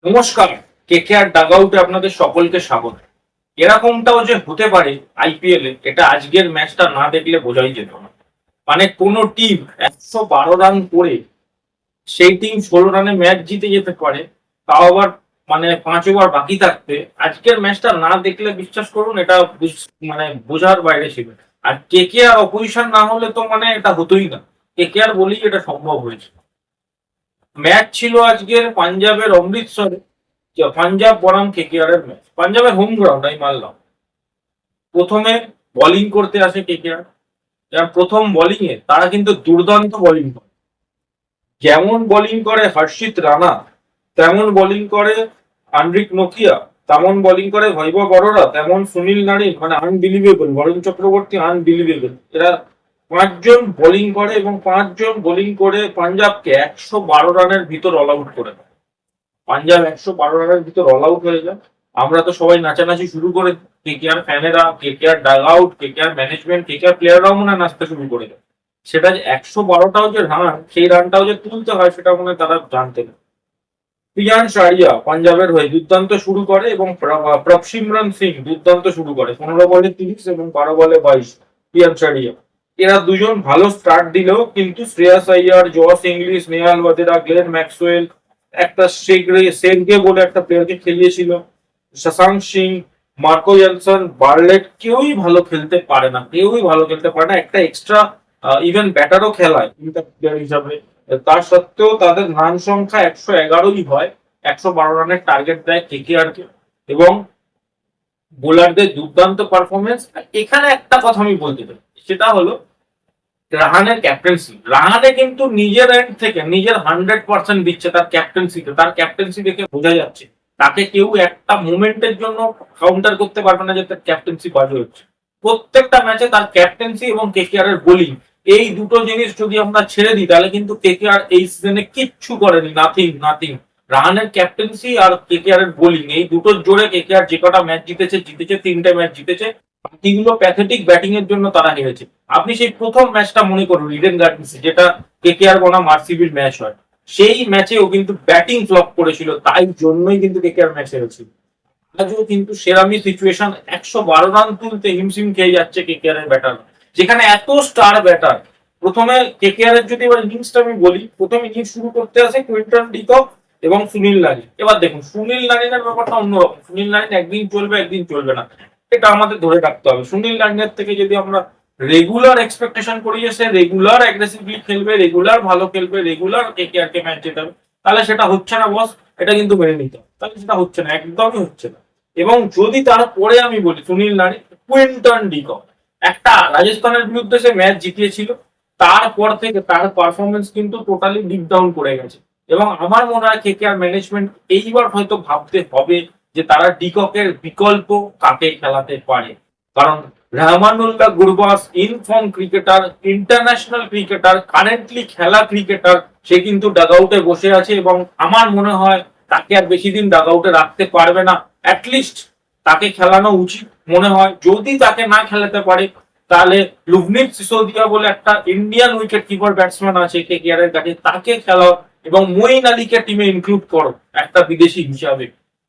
নমস্কার। কেকেআর ডাগআউটে আপনাদের সকলকে স্বাগত। এরকমটাও যে হতে পারে আইপিএল এ, এটা আজকের ম্যাচটা না দেখলে বোঝাই যেত না। মানে কোন টিম 112 রান করে সেই টিম 16 রানে ম্যাচ জিতে যেতে পারে, তাও আবার মানে 5 ওভার বাকি থাকতে। আজকের ম্যাচটা না দেখলে বিশ্বাস করুন এটা মানে বোঝার বাইরে ছিল। আর কেকেআর অপোজিশন না হলে তো মানে এটা হতোই না। কেকেআর বলেই এটা সম্ভব হয়েছে। ম্যাচ ছিল আজকের পাঞ্জাবের অমৃতসরে, পাঞ্জাব বনাম কেকেআর এর ম্যাচ। পাঞ্জাবের হোম গ্রাউন্ড আমি মানলাম। প্রথমে বোলিং করতে আসে কেকেআর। যার প্রথম বোলিং এ তারা কিন্তু দুর্দান্ত বোলিং করে। যেমন বোলিং করে হর্ষিত রানা, তেমন বোলিং করে আন্দ্রিক নোকিয়া, তেমন বোলিং করে বৈভব অরোরা, তেমন সুনীল নারিন। মানে আনবিলিভেবল। বরুণ চক্রবর্তী আনবিলিভেবল। এরা 5 জন বোলিং করে এবং 5 জন বোলিং করে পাঞ্জাবকে 112 রানের ভিতর অল আউট করে দেয়। পাঞ্জাব 112 রানের ভিতর অল আউট হয়ে যায়। আমরা তো সবাই নাচানাচি শুরু করে, কেকেআর ফ্যানেরা, KKR dugout, KKR management, KKR প্লেয়াররাও মনে হয় নাচতে শুরু করে দেয়। সেটা যে 112টাও যে রান, সেই রানটাও যে তুলতে হয় সেটা মনে হয় তারা জানতেন। প্রিয়াংশ আরিয়া পাঞ্জাবের হয়ে দুর্দান্ত শুরু করে এবং প্রভসিমরন সিং দুর্দান্ত শুরু করে। 15 বলে 30 এবং 12 বলে 22। প্রিয়াংশ আরিয়া এরা দুজন ভালো স্টার্ট দিলেও কিন্তু Shreyas Iyer, Josh Inglis, Nehal Wadhera, Glenn Maxwell, একটা সেনকে বলে একটা প্লেয়ারকে খেলিয়েছিল, Shashank Singh, Marco Jansen, Bartlett, কেউই ভালো খেলতে পারে না। কেউই ভালো খেলতে পারে না। একটা এক্সট্রা ইভেন ব্যাটারও খেলায় প্লেয়ার হিসাবে। তার সত্ত্বেও তাদের রান সংখ্যা 111ই হয়। 112 রানের টার্গেট দেয় কেকেআর কে। এবং বোলারদের দুর্দান্ত পারফরমেন্স। এখানে একটা কথা আমি বলতে চাই, সেটা হলো রাহানের ক্যাপ্টেন্সি। রাহানে কিন্তু নিজের এন্ড থেকে নিজের 100% দিচ্ছে তার ক্যাপ্টেন্সিতে। তার ক্যাপ্টেন্সি দেখে বোঝা যাচ্ছে তাকে কেউ একটা মোমেন্টের জন্য কাউন্টার করতে পারবে না যে তার ক্যাপ্টেন্সি বাজে হচ্ছে। প্রত্যেকটা ম্যাচে তার ক্যাপ্টেন্সি এবং কেকেআর এর বোলিং, এই দুটো জিনিস যদি আমরা ছেড়ে দিই তাহলে কিন্তু কেকেআর এই সিজনে কিচ্ছু করেনি। Nothing nothing. রাহানের ক্যাপ্টেন্সি আর কেকেআর এর বোলিং, এই দুটোর জোরে কেকেআর যে কটা ম্যাচ জিতেছে, 3টে ম্যাচ জিতেছে। বাকিগুলো প্যাথেটিক ব্যাটিং এর জন্য তারা হেরেছে। আপনি সেই প্রথম ম্যাচটা মনে করুন, ইডেন গার্ডেন্সে, যেটা কেকেআর বনাম আরসিবির ম্যাচ হয়। সেই ম্যাচেও কিন্তু ব্যাটিং ফ্লপ করেছিল, তাই জন্যই কিন্তু কেকেআর ম্যাচ হেরেছিল। আজও কিন্তু সেরামি সিচুয়েশন, 112 রান তুলতে হিমশিম খেয়ে যাচ্ছে কেকেআর এর ব্যাটার, যেখানে এত স্টার ব্যাটার। প্রথমে কেকেআর এর যদি এবার ইনিংসটা আমি বলি, প্রথম ইনিংস শুরু করতে আসে কুইন্টন ডিকক এবং সুনীল নারিন। এবার দেখুন সুনীল নারিনের ব্যাপারটা অন্যরকম। সুনীল নারিন একদিন চলবে, একদিন চলবে না, এটা আমাদের ধরে রাখতে হবে। সুনীল নারিনের থেকে যদি আমরা রেগুলার এক্সপেকটেশন করি যে সে রেগুলার অ্যাগ্রেসিভলি খেলবে, রেগুলার ভালো খেলবে, রেগুলার কেকেআর কে ম্যাচ জেতাবে, তাহলে সেটা হচ্ছে না বস। এটা কিন্তু মেনে নিতে হবে। তাহলে সেটা হচ্ছে না, একদমই হচ্ছে না। এবং যদি তারপরে আমি বলি সুনীল নারিন, কুইন্টন ডিকক একটা রাজস্থানের বিরুদ্ধে সে ম্যাচ জিতিয়েছিল, তারপর থেকে তার পারফরমেন্স কিন্তু টোটালি ডিপ ডাউন করে গেছে। এবং আমার মনে হয় কেকেআর ম্যানেজমেন্ট এইবার হয়তো ভাবতে হবে যে তারা ডিককের বিকল্প কাকে খেলাতে পারে। কারণ Rahmanullah Gurbaz inform cricketer, international cricketer, currently খেলা ক্রিকেটার, সে কিন্তু ডাগ আউটে বসে আছে এবং আমার মনে হয় তাকে আর বেশি দিন ডাগ আউটে রাখতে পারবে না। অ্যাটলিস্ট তাকে খেলানো উচিত মনে হয়। যদি তাকে না খেলাতে পারে তাহলে লুভনিত সিসোদিয়া বলে একটা ইন্ডিয়ান উইকেট কিপার ব্যাটসম্যান আছে কেকেআর এর কাছে, তাকে খেলাও এবং মঈন আলীকে টিমে ইনক্লুড করো একটা বিদেশি হিসাবে।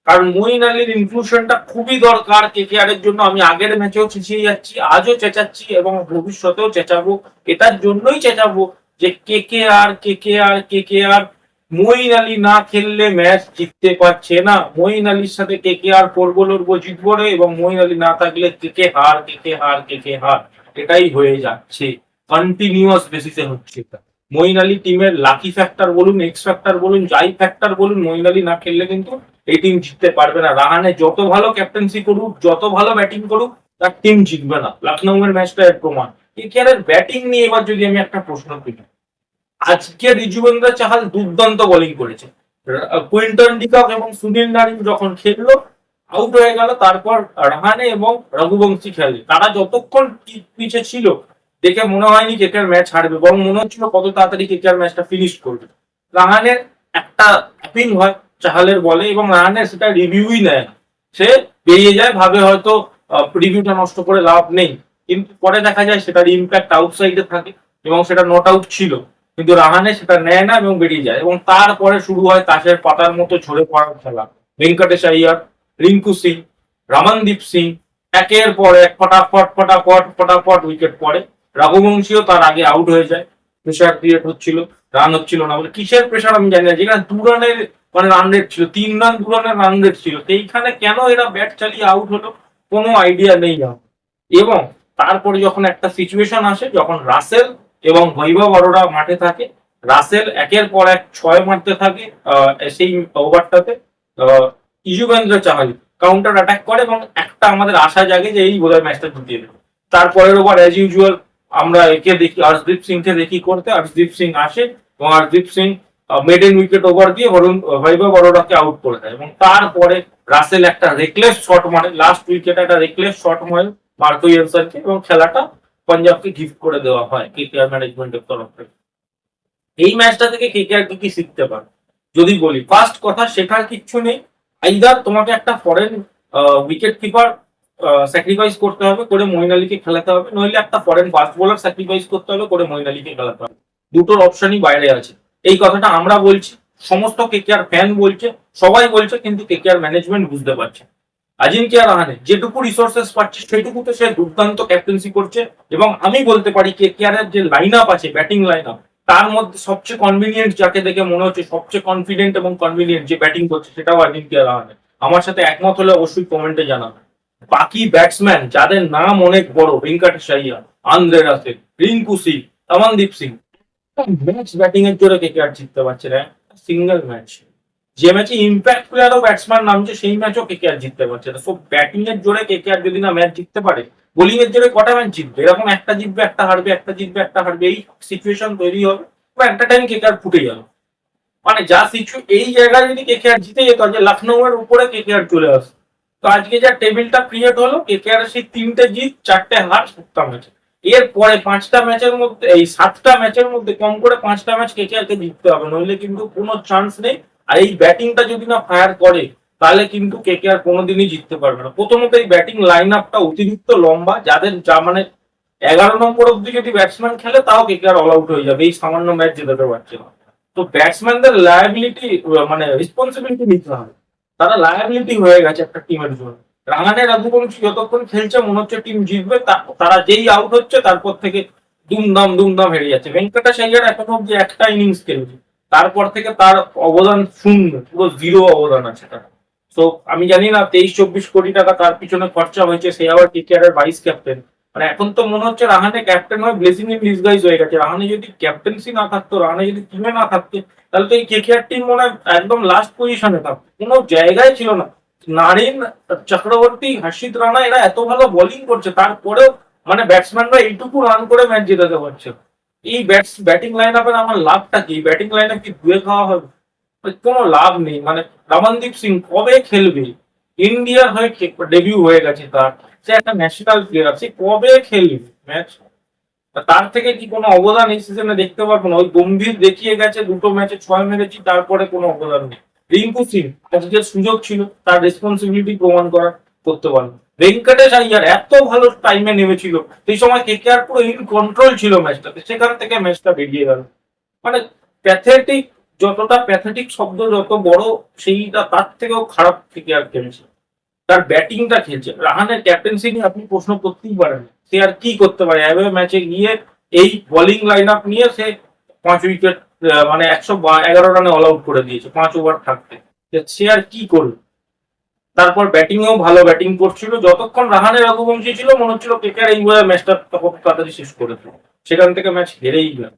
কারণ মঈন আলীর ইনক্লুশনটা খুবই দরকার কেকেআর এর জন্য। আমি আগের ম্যাচেও চেঁচিয়ে যাচ্ছি, আজও চেঁচাচ্ছি এবং ভবিষ্যতেও চেঁচাবো। এটার জন্যই চেঁচাবো যে KKR KKR KKR Moeen Ali না খেললে ম্যাচ জিততে পারছে না। মঈন আলীর সাথে কেকেআর করবো, লড়বো, জিতবো রে। এবং মঈন আলী না থাকলে কেকে হার, কেকে হার, কেকে হার, এটাই হয়ে যাচ্ছে। কন্টিনিউয়াস বেসিসে হচ্ছে এটা। মঈন আলী টিমের লাকি ফ্যাক্টর বলুন, এক্স ফ্যাক্টর বলুন, যাই ফ্যাক্টর বলুন, মঈন আলী না খেললে কিন্তু এই টিম জিততে পারবে না। রাহানে যত ভালো ক্যাপ্টেন্সি করুক, যত ভালো ব্যাটিং করুক, তার টিম জিতবে না। লখনৌ এর ম্যাচটা এর প্রমাণ। কেকেআর এর ব্যাটিং নিয়ে এবার যদি আমি একটা প্রশ্ন করি, আজকে ঋজুবেন্দ্র চাহাল দুর্দান্ত বোলিং করেছে। কুইন্টন ডিকক এবং সুনীল নারিন যখন খেললো আউট হয়ে গেল, তারপর রাহানে এবং রঘুবংশী খেলে। তারা যতক্ষণ পিছে ছিল দেখে মনে হয়নি কেকেআর ম্যাচ হারবে, বরং মনে হচ্ছিল কত তাড়াতাড়ি কেকেআর ম্যাচটা ফিনিশ করবে। রাহানের একটা ট্যাপিং হয় চাহালের বলে এবং রাহানের সেটা রিভিউই নেয় না। সে বেরিয়ে যায়, ভাবে হয়তো রিভিউটা নষ্ট করে লাভ নেই। কিন্তু পরে দেখা যায় সেটার ইম্প্যাক্ট আউটসাইডে থাকে এবং সেটা নট আউট ছিল। কিন্তু রাহানে সেটা নেয় না এবং বেরিয়ে যায়, এবং তারপরে শুরু হয় তাসের পাতার মতো ঝরে পড়ার খেলা। ভেঙ্কটেশ আইয়ার, রিঙ্কু সিং, রমনদীপ সিং একের পর এক ফটাফট ফটাফট ফটাফট উইকেট পড়ে। রঘুবংশীও তার আগে আউট হয়ে যায়। প্রেশার ক্রিয়েট হচ্ছিল, রান হচ্ছিল না বলে। কিসের প্রেশার আমি জানি না, যেখানে 2 রানের মানে রান রেট ছিল, 3 রান 2 রানের রান রেট ছিল, সেইখানে কেন এরা ব্যাট চালিয়ে আউট হলো কোনো আইডিয়া নেই আমার। এবং তারপরে যখন একটা সিচুয়েশন আসে, যখন রাসেল এবং বৈভব অরোরা মাঠে থাকে, রাসেল একের পর এক 6 মারতে থাকে সেই ওভারটাতে। ইজুবেন্দ্র চাহাল কাউন্টার অ্যাটাক করে এবং একটা আমাদের আশা জাগে যে এই বোধহয় ম্যাচটা জিতিয়ে দেবে। তারপরের ওভার অ্যাজ ইউজুয়াল আমরা একে দেখি, হর্ষদীপ সিংকে দেখি করতে। হর্ষদীপ সিং আসে এবং Harshdeep Singh maiden wicket over দিয়ে বৈভব অরোরাকে আউট করে দেয়। এবং তারপরে রাসেল একটা রেকলেস শট মারে, লাস্ট উইকেটে একটা রেকলেস শট মারে মার্কো ইয়েলসনকে, এবং খেলাটা পাঞ্জাবকে গিফট করে দেওয়া হয় কেকেআর ম্যানেজমেন্টের তরফ থেকে। এই ম্যাচটা থেকে কেকেআর কি কি শিখতে পারে যদি বলি, ফার্স্ট কথা শেখার কিচ্ছু নেই। আইদার তোমাকে একটা ফরেন উইকেট কিপার স্যাক্রিফাইস করতে হবে, করে মঈন আলীকে খেলাতে হবে, নইলে একটা ফরেন ফাস্ট বোলার স্যাক্রিফাইস করতে হবে, করে মঈন আলীকে খেলাতে হবে। দুটোর অপশনই বাইরে আছে। এই কথাটা আমরা বলছি, সমস্ত কেকেআর ফ্যান বলছে, সবাই বলছে, কিন্তু কেকেআর ম্যানেজমেন্ট বুঝতে পারছে। আজিঙ্কিয়া রাহানে যেটুকু রিসোর্সেস পাচ্ছে সেটুকুতে সে দুর্দান্ত ক্যাপ্টেন্সি করছে। এবং আমি বলতে পারি কেকেআর এর যে লাইন আপ আছে, ব্যাটিং লাইন আপ, তার মধ্যে সবচেয়ে কনভিনিয়েন্ট যাকে দেখে মনে হচ্ছে, সবচেয়ে কনফিডেন্ট এবং কনভিনিয়েন্ট যে ব্যাটিং করছে, সেটাও আজিঙ্কিয়া রাহানে। আমার সাথে একমত হলে অবশ্যই কমেন্টে জানাবেন। বাকি ব্যাটসম্যান যাদের নাম অনেক বড়, Venkatesh Iyer, Andre Russell, Rinku Singh, Ramandeep Singh, match batting এর জোরে কেকেআর জিততে পারছে না। সিঙ্গেল ম্যাচ, যে ম্যাচে ইম্প্যাক্ট প্লেয়ারও ব্যাটসম্যান নামছে, সেই ম্যাচও কেকেআর জিততে পারছে না। সো ব্যাটিং এর জোরে কেকেআর যদি না ম্যাচ জিততে পারে, বোলিং এর জোরে কটা ম্যাচ জিতবে? এরকম একটা জিতবে, একটা হারবে, একটা জিতবে, একটা হারবে, এই সিচুয়েশন তৈরি হবে। বা একটা টাইম কেকেআর ফুটে যাবে। মানে যা এই জায়গায় যদি কেকেআর জিতে যেত, যে লখনৌ এর উপরে কেকেআর চলে আসে, তো আজকে যা টেবিলটা ক্রিয়েট হলো, কেকেআর সেই 3টে জিত, 4টে হার, 7টা ম্যাচ। এর পরে 5টা ম্যাচের মধ্যে, এই 7টা ম্যাচের মধ্যে কম করে 5টা ম্যাচ কেকেআর কে জিততে হবে, নইলে কিন্তু কোনো চান্স নেই। আর এই ব্যাটিংটা যদি না ফায়ার করে, তাহলে কিন্তু কেকেআর কোনোদিনই জিততে পারবে না। প্রথমত এই ব্যাটিং লাইন আপটা অতিরিক্ত লম্বা, যাদের যা মানে 11 নম্বর অব্দি যদি ব্যাটসম্যান খেলে, তাও কেকেআর অল আউট হয়ে যাবে, এই সামান্য ম্যাচ জেতাতে পারছে না। তো ব্যাটসম্যানদের লায়াবিলিটি মানে রেসপন্সিবিলিটি নিতে হবে। তারা লায়াবিলিটি হয়ে গেছে একটা টিমের জন্য। রাহানে, রঘুবংশী যতক্ষণ খেলছে মনে হচ্ছে টিম জিতবে, তারা যেই আউট হচ্ছে তারপর থেকে দুমদাম দুমদাম হেরে যাচ্ছে। ভেঙ্কটেশ আইয়ার এখন অব্দি একটা ইনিংস খেলছে, তারপর থেকে তার অবদান শূন্য, পুরো জিরো অবদান আছে তার। তো আমি জানি না 23-24 কোটি টাকা তার পিছনে খরচা হয়েছে, সে আবার কেকেআর এর ভাইস ক্যাপ্টেন। মানে এখন তো মনে হচ্ছে রাহানে ক্যাপ্টেন হয়ে ব্লেসিং ইন ডিসগাইজ হয়ে গেছে। রাহানে যদি ক্যাপ্টেন্সি না থাকতো, রাহানে যদি টিমে না থাকতো, তাহলে তো এই কেকেআর টিম মনে হয় একদম লাস্ট পজিশনে থাকতো, কোনো জায়গায় ছিল না। নারিন, চক্রবর্তী, হর্ষিত রানা এরা এত ভালো বোলিং করছে, তারপরেও মানে ব্যাটসম্যানরা এইটুকু রান করে ম্যাচ জেতাতে পারছে। এই ব্যাটিং লাইন আপের আমার লাভটা কি? ব্যাটিং লাইন আপ কি ধুয়ে খাওয়া হবে? কোনো লাভ নেই। মানে রমনদীপ সিং কবে খেলবে? ইন্ডিয়ার হয়ে ডেবিউ হয়ে গেছে তার, সে একটা ন্যাশনাল প্লেয়ার, সে কবে খেলবে ম্যাচ? তার থেকে কি কোনো অবদান এই সিজনে দেখতে পারবো না? ওই গম্ভীর দেখিয়ে গেছে, 2টো ম্যাচে 6 মেরেছি, তারপরে কোনো অবদান নেই। রিঙ্কু সিং আজকে সুযোগ ছিল তার রেসপন্সিবিলিটি প্রমাণ করার, করতে পারলো। ভেঙ্কটেশ আইয়ার এত ভালো টাইমে নেমেছিল, সেই সময় কেকেআর পুরো ইন কন্ট্রোল ছিল ম্যাচটাতে, সেখান থেকে ম্যাচটা বেরিয়ে গেল। মানে প্যাথেটিক, যতটা প্যাথেটিক শব্দ যত বড়, সেইটা তার থেকেও খারাপ কেকেআর খেলছে। তার ব্যাটিংটা খেলছে। রাহানের ক্যাপ্টেন্সি নিয়ে আপনি প্রশ্ন করতেই পারেন, সে আর কি করতে পারে? এভাবে ম্যাচে গিয়ে এই বোলিং লাইন আপ নিয়ে সে 5 উইকেট মানে 111 রানে অল আউট করে দিয়েছে 5 ওভার থাকতে। সে আর কি করবে? তারপর ব্যাটিং এও ভালো ব্যাটিং করছিল। যতক্ষণ রাহানে, রঘুবংশী ছিল মনে হচ্ছিল কেকেআর এইভাবে ম্যাচটা তাড়াতাড়ি শেষ করে দিল, সেখান থেকে ম্যাচ হেরেই গেল।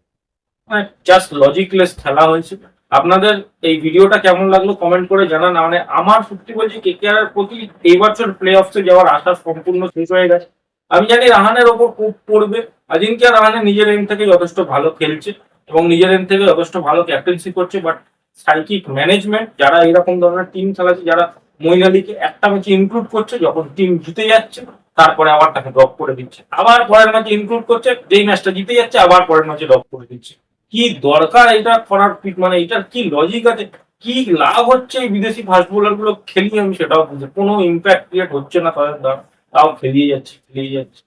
মানে জাস্ট লজিকলেস খেলা হয়েছে। আপনাদের এই ভিডিওটা কেমন লাগলো কমেন্ট করে জানান। মানে আমার সত্যি বলছি, কেকেআর এর প্রতি এই বছর প্লে অফসে যাওয়ার আশা সম্পূর্ণ শেষ হয়ে গেছে। আমি জানি রাহানের ওপর খুব পড়বে। আজিঙ্কিয়া রাহানে নিজের এন্ড থেকে যথেষ্ট ভালো খেলছে এবং নিজের এন্ড থেকে যথেষ্ট ভালো ক্যাপ্টেন্সি করছে, বাট সাইকিক ম্যানেজমেন্ট যারা এরকম ধরনের টিম চালাচ্ছে, যারা মঈন আলীকে একটা ম্যাচে ইনক্লুড করছে, যখন টিম জিতে যাচ্ছে তারপরে আবার তাকে ড্রপ করে দিচ্ছে, আবার পরের ম্যাচে ইনক্লুড করছে, যেই ম্যাচটা জিতে যাচ্ছে আবার পরের ম্যাচে ড্রপ করে দিচ্ছে। কি দরকার এটা করার? মানে এটার কি লজিক আছে? কি লাভ হচ্ছে এই বিদেশি ফাস্ট বোলার গুলো খেলিয়ে? আমি সেটাও বুঝি, কোনো ইম্প্যাক্ট ক্রিয়েট হচ্ছে না তাদের দ্বারা, তাও খেলিয়ে যাচ্ছে খেলিয়ে যাচ্ছে।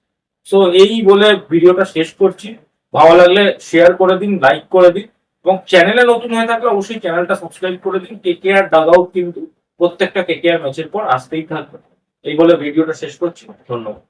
সো এই বলে ভিডিওটা শেষ করছি। ভালো লাগলে শেয়ার করে দিন, লাইক করে দিন, এবং চ্যানেলে নতুন হয়ে থাকলে অবশ্যই চ্যানেলটা সাবস্ক্রাইব করে দিন। কেকেআর ডাগ আউট কিন্তু প্রত্যেকটা কেকেআর ম্যাচের পর আসতেই থাকবে। এই বলে ভিডিওটা শেষ করছি, ধন্যবাদ।